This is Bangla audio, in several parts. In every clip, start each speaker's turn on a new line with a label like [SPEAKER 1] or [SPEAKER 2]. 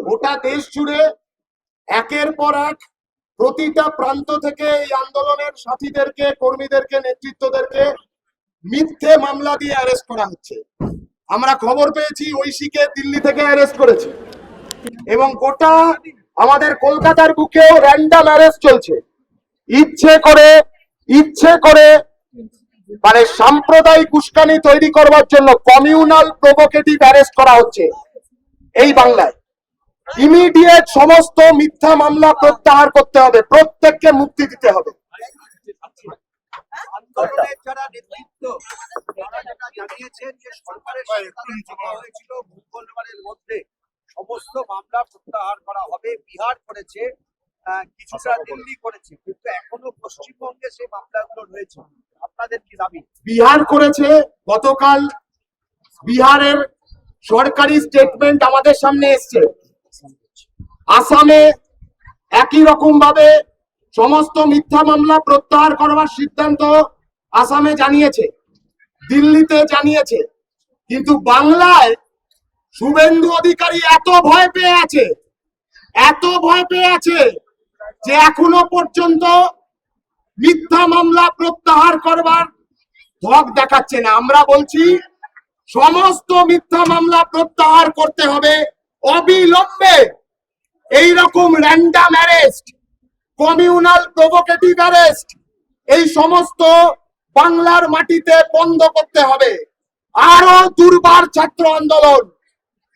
[SPEAKER 1] গোটা দেশ জুড়ে একের পর এক প্রতিটা প্রান্ত থেকে এই আন্দোলনের সাথীদেরকে, কর্মীদেরকে, নেতৃত্বদেরকে মিথ্যে মামলা দিয়ে অ্যারেস্ট করা হচ্ছে। আমরা খবর পেয়েছি ঐশীকে দিল্লি থেকে অ্যারেস্ট করেছে এবং গোটা আমাদের কলকাতার বুকেও র্যান্ডম অ্যারেস্ট চলছে। ইচ্ছে করে মানে সাম্প্রদায়িক উস্কানি তৈরি করবার জন্য কমিউনাল প্রভোকেটিভ অ্যারেস্ট করা হচ্ছে এই বাংলায়। ইমিডিয়েট সমস্ত মিথ্যা মামলা প্রত্যাহার করতে হবে, প্রত্যেককে মুক্তি দিতে হবে।
[SPEAKER 2] আন্দোলনের যারা নেতৃত্ব তারা যেটা জানিয়েছেন যে সরকারের সাথে তাদের কথা হয়েছিল মঙ্গলবারের মধ্যে সমস্ত মামলা প্রত্যাহার করা হবে। বিহার করেছে, কিছুটা দিল্লি করেছে, কিন্তু এখনো পশ্চিমবঙ্গে সেই মামলাগুলো রয়েছে। আপনাদের কি দাবি?
[SPEAKER 1] বিহার করেছে, গতকাল বিহারের সরকারি স্টেটমেন্ট আমাদের সামনে এসছে। আসামে একই রকম ভাবে সমস্ত মিথ্যা মামলা প্রত্যাহার করবার সিদ্ধান্ত আসামে জানিয়েছে, দিল্লিতে জানিয়েছে, কিন্তু বাংলায় শুভেন্দু অধিকারী এত ভয় পেয়ে আছে যে এখনো পর্যন্ত মিথ্যা মামলা প্রত্যাহার করবার ধক দেখাচ্ছে না। আমরা বলছি সমস্ত মিথ্যা মামলা প্রত্যাহার করতে হবে অবিলম্বে। এই রকম random arrest, communal provocative arrest এই সমস্ত বাংলার মাটিতে বন্ধ করতে হবে। আরো দুর্বার ছাত্র আন্দোলন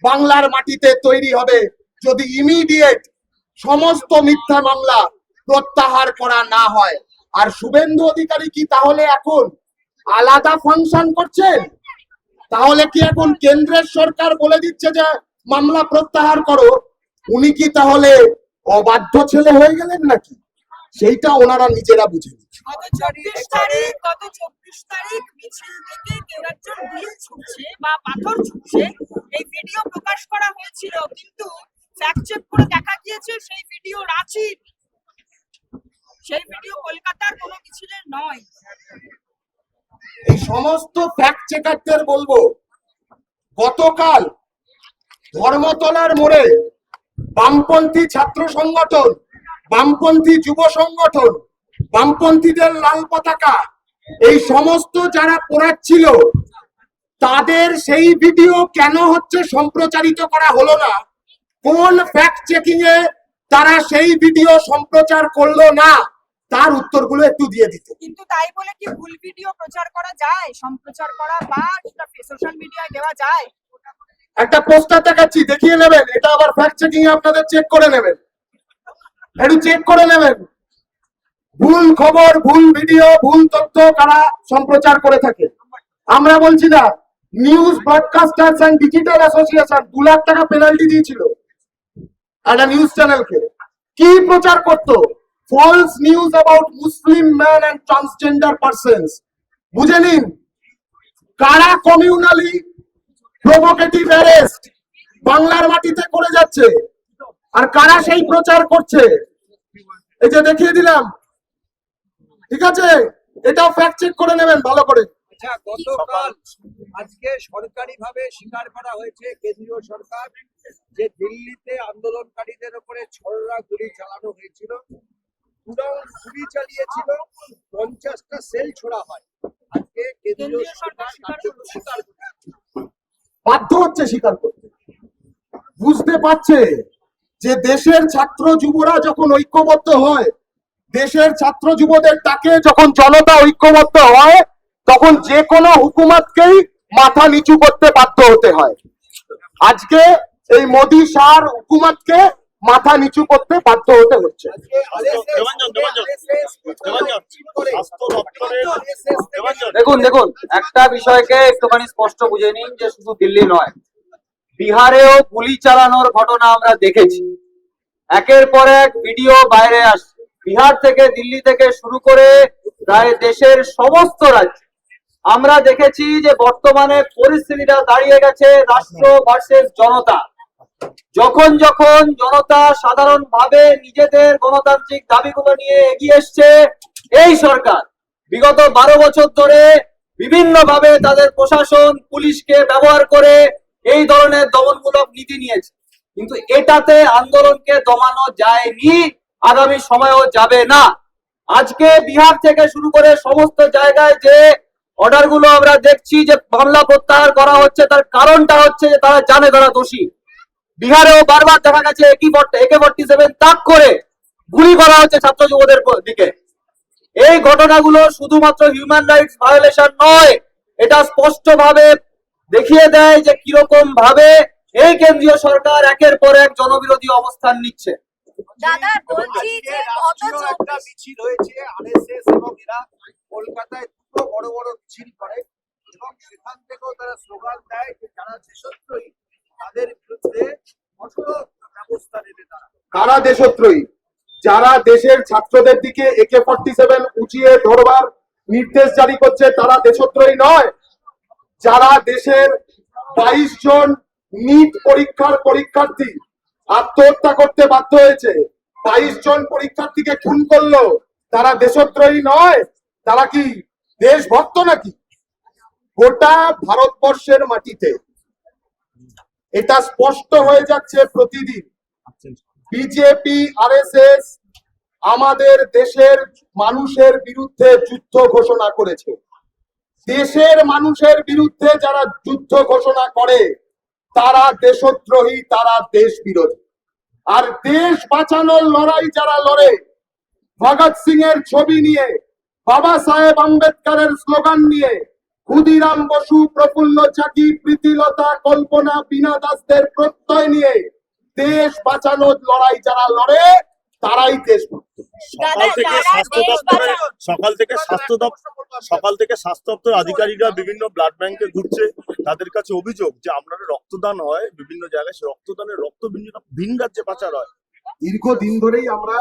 [SPEAKER 1] বাংলার মাটিতে তৈরি হবে যদি ইমিডিয়েট সমস্ত মিথ্যা মামলা প্রত্যাহার করা না হয়। আর শুভেন্দু অধিকারী কি তাহলে এখন আলাদা ফাংশন করছেন? তাহলে কি এখন কেন্দ্রের সরকার বলে দিচ্ছে যে মামলা প্রত্যাহার করো? উনি কি তাহলে অবাধ্য ছেলে হয়ে গেলেন নাকি? সেইটা ওনারা নিজেরা বুঝে নিচ্ছে।
[SPEAKER 3] গত 24 তারিখ মিছিল থেকে কেউ একজন ঢিল ছুটছে বা পাথর ছুটছে, এই ভিডিও প্রকাশ করা হয়েছিল, কিন্তু ফ্যাক্ট চেক করে দেখা গিয়েছে সেই ভিডিও রাঁচির, সেই ভিডিও কলকাতার কোনো মিছিলের নয়।
[SPEAKER 1] এই সমস্ত ফ্যাক্ট চেকারদের বলবো, গতকাল ধর্মতলার মোড়ে বামপন্থী ছাত্র সংগঠন, বামপন্থী যুব সংগঠন, বামপন্থীদের লাল পতাকা এই সমস্ত যারা পোড়াচ্ছিল তাদের সেই ভিডিও কেন হচ্ছে সম্প্রচারিত করা হলো না? কোন ফ্যাক্ট চেকিং এ তারা সেই ভিডিও সম্প্রচার করলো না? তার উত্তরগুলো একটু দিয়ে দিত।
[SPEAKER 3] কিন্তু তাই বলে কি ভুল ভিডিও প্রচার করা যায়, সম্প্রচার করা বা সোশ্যাল মিডিয়ায় দেওয়া যায়?
[SPEAKER 1] একটা পোস্টার দেখাচ্ছি, দেখিয়ে নেবেন। এটা আবার ফ্যাক্ট চেকিং এ আপনাদের চেক করে নেবেন, একটু চেক করে নেবেন। ভুল খবর, ভুল ভিডিও, ভুল তথ্য কারা সম্প্রচার করে থাকে? আমরা বলছি না, news broadcasters and digital association 2 lakh টাকা পেনাল্টি দিয়েছিল একটা নিউজ চ্যানেলকে। কি প্রচার করতো? False news about Muslim man and transgender persons. বুঝে নিন কারা কমিউনালি প্রভোকেটিভ অ্যারেস্ট বাংলার মাটিতে করে যাচ্ছে আর কারা সেই প্রচার করছে। এই যে দেখিয়ে দিলাম, ঠিক আছে? এটাও ফ্যাক্ট চেক করে নেবেন ভালো করে।
[SPEAKER 2] আচ্ছা, গতকাল আজকে সরকারিভাবে স্বীকার করা হয়েছে কেন্দ্রীয় সরকার যে দিল্লিতে আন্দোলনকারীদের উপরে ছড়রা গুলি চালানো হয়েছিল, গুলি চালিয়েছিল, 50টা সেল ছোড়া হয়। আজকে কেন্দ্রীয় সরকার স্বীকার করছে,
[SPEAKER 1] বাধ্য হচ্ছে স্বীকার করতে। বুঝতে পারছে যে দেশের ছাত্র যুবরা যখন ঐক্যবদ্ধ হয়, দেশের ছাত্র যুবদের ডাকে যখন জনতা ঐক্যবদ্ধ হয়, তখন যে কোনো হুকুমতকেই মাথা নিচু করতে বাধ্য হতে হয়। আজকে এই মোদী শাহর হুকুমতকে মাথা নিচু করতে বাধ্য হতে হচ্ছে।
[SPEAKER 4] দেখুন একটা বিষয়কে একটুখানি স্পষ্ট বুঝে নিন যে শুধু দিল্লি নয়, বিহারেও গুলি চালানোর ঘটনা আমরা দেখেছি। একের পর এক ভিডিও বাইরে আসছে, বিহার থেকে দিল্লি থেকে শুরু করে প্রায় দেশের সমস্ত রাজ্যে। আমরা দেখেছি যে বর্তমানে পরিস্থিতিটা দাঁড়িয়ে গেছে রাষ্ট্র ভার্সেস জনতা। যখন জনতা সাধারণভাবে নিজেদের গণতান্ত্রিক দাবিগুলো নিয়ে এগিয়ে এসছে, এই সরকার বিগত 12 বছর ধরে বিভিন্নভাবে তাদের প্রশাসন, পুলিশকে ব্যবহার করে এই ধরনের দমনমূলক নীতি নিয়েছে। কিন্তু এটাতে আন্দোলনকে দমানো যায়নি, আগামী সময়েও যাবে না। আজকে বিহার থেকে শুরু করে সমস্ত জায়গায় যে অর্ডার গুলো আমরা দেখছি যে মামলা প্রত্যাহার করা হচ্ছে, তার কারণটা হচ্ছে যে তারা জানে তারা দোষী। বিহারেও বারবার দেখা গেছে AK-47 তাক করে গুলি করা হচ্ছে ছাত্র যুবদের দিকে। এই ঘটনাগুলো শুধুমাত্র হিউম্যান রাইটস ভায়োলেশন নয়, এটা স্পষ্টভাবে দেখিয়ে দেয় যে কিরকম ভাবে এই কেন্দ্রীয় সরকার একের পর এক জনবিরোধী অবস্থান নিচ্ছে।
[SPEAKER 5] দাদা বলছি যে গত
[SPEAKER 2] একটা
[SPEAKER 5] 24
[SPEAKER 2] মিছিল হয়েছে RSS এবং এরা কলকাতায় দুটো বড় বড় মিছিল করে এবং সেখান থেকেও তারা স্লোগান দেয় যে যারা দেশদ্রোহী তাদের বিরুদ্ধে কঠোর ব্যবস্থা নেবে তারা।
[SPEAKER 1] কারা দেশদ্রোহী? যারা দেশের ছাত্রদের দিকে AK-47 উঁচিয়ে ধরবার নির্দেশ জারি করছে তারা দেশদ্রোহী নয়। যারা দেশের 22 জন নিট পরীক্ষার পরীক্ষার্থী আত্মহত্যা করতে বাধ্য হয়েছে, 22 জন পরীক্ষার্থীকে খুন করলো, তারা দেশদ্রোহী নয়? তারা কি দেশভক্ত নাকি? গোটা ভারতবর্ষের মাটিতে এটা স্পষ্ট হয়ে যাচ্ছে প্রতিদিন। বিজেপি RSS আমাদের দেশের মানুষের বিরুদ্ধে যুদ্ধ ঘোষণা করেছে। দেশের মানুষের বিরুদ্ধে যারা যুদ্ধ ঘোষণা করে তারা দেশদ্রোহী, তারা দেশ বিরোধী। আর দেশ বাঁচানোর লড়াই যারা লড়ে, ভগৎ সিং এর ছবি নিয়ে, বাবা সাহেব আম্বেদকরের স্লোগান নিয়ে, ক্ষুদিরাম বসু, প্রফুল্ল চাকি, প্রীতিলতা, কল্পনা, বীণা দাসদের প্রত্যয় নিয়ে দেশ বাঁচানোর লড়াই যারা লড়ে তারাই দেশভক্ত।
[SPEAKER 5] দাদা
[SPEAKER 6] সকাল থেকে স্বাস্থ্য দপ্তর আধিকারিকরা বিভিন্ন ব্লাড ব্যাংকে ঘুরছে, তাদের কাছে অভিযোগ যে আপনারা রক্তদান হয় বিভিন্ন জায়গায়, সে রক্তদানের রক্ত ভিন রাজ্যে পাচার হয়।
[SPEAKER 1] দীর্ঘদিন ধরেই আমরা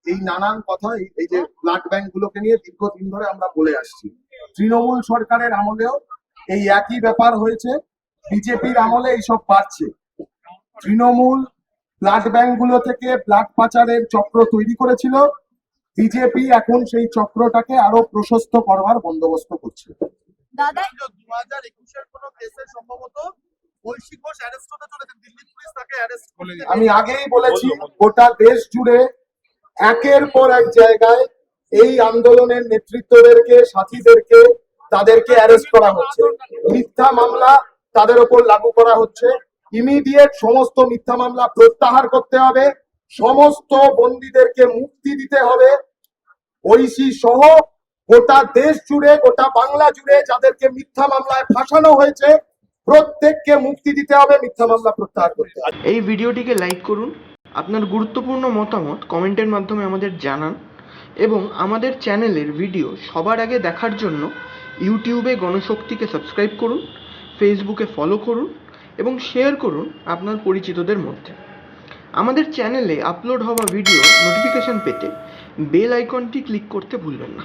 [SPEAKER 1] এই নানান কথা এই যে ব্লাড ব্যাংক গুলোকে নিয়ে দীর্ঘদিন ধরে আমরা বলে আসছি। তৃণমূল সরকারের আমলেও এই একই ব্যাপার হয়েছে, বিজেপির আমলে এইসব বাড়ছে। তৃণমূল ব্লাড ব্যাংক গুলো থেকে ব্লাড পাচারের চক্র তৈরি করেছিল, বিজেপি এখন সেই চক্রটাকে আরো প্রশস্ত করবার বন্দোবস্ত করছে।
[SPEAKER 5] দাদা
[SPEAKER 2] 2021-এর কোন কেসে সম্ভবত ঐশী ঘোষ অ্যারেস্ট হতে চলেছে, দিল্লি পুলিশ তাকে অ্যারেস্ট করে।
[SPEAKER 1] আমি আগেই বলেছি গোটা দেশ জুড়ে একের পর এক জায়গায় এই আন্দোলনের নেতৃত্বদেরকে, সাথীদেরকে, তাদেরকে অ্যারেস্ট করা হচ্ছে, মিথ্যা মামলা তাদের উপর লাগু করা হচ্ছে। ইমিডিয়েট সমস্ত মিথ্যা মামলা প্রত্যাহার করতে হবে, সমস্ত বন্দীদেরকে মুক্তি দিতে হবে। ঐশী সহ গোটা দেশ জুড়ে, গোটা বাংলা জুড়ে যাদেরকে মিথ্যা মামলায় ফাঁসানো হয়েছে প্রত্যেককে মুক্তি দিতে হবে, মিথ্যা মামলা প্রত্যাহার করতে হবে।
[SPEAKER 7] এই ভিডিওটিকে লাইক করুন, আপনার গুরুত্বপূর্ণ মতামত কমেন্টের মাধ্যমে আমাদের জানান এবং আমাদের চ্যানেলের ভিডিও সবার আগে দেখার জন্য ইউটিউবে গণশক্তিকে সাবস্ক্রাইব করুন, ফেসবুকে ফলো করুন এবং শেয়ার করুন আপনার পরিচিতদের মধ্যে। আমাদের চ্যানেলে আপলোড হওয়া ভিডিও নোটিফিকেশন পেতে বেল আইকনটি ক্লিক করতে ভুলবেন না।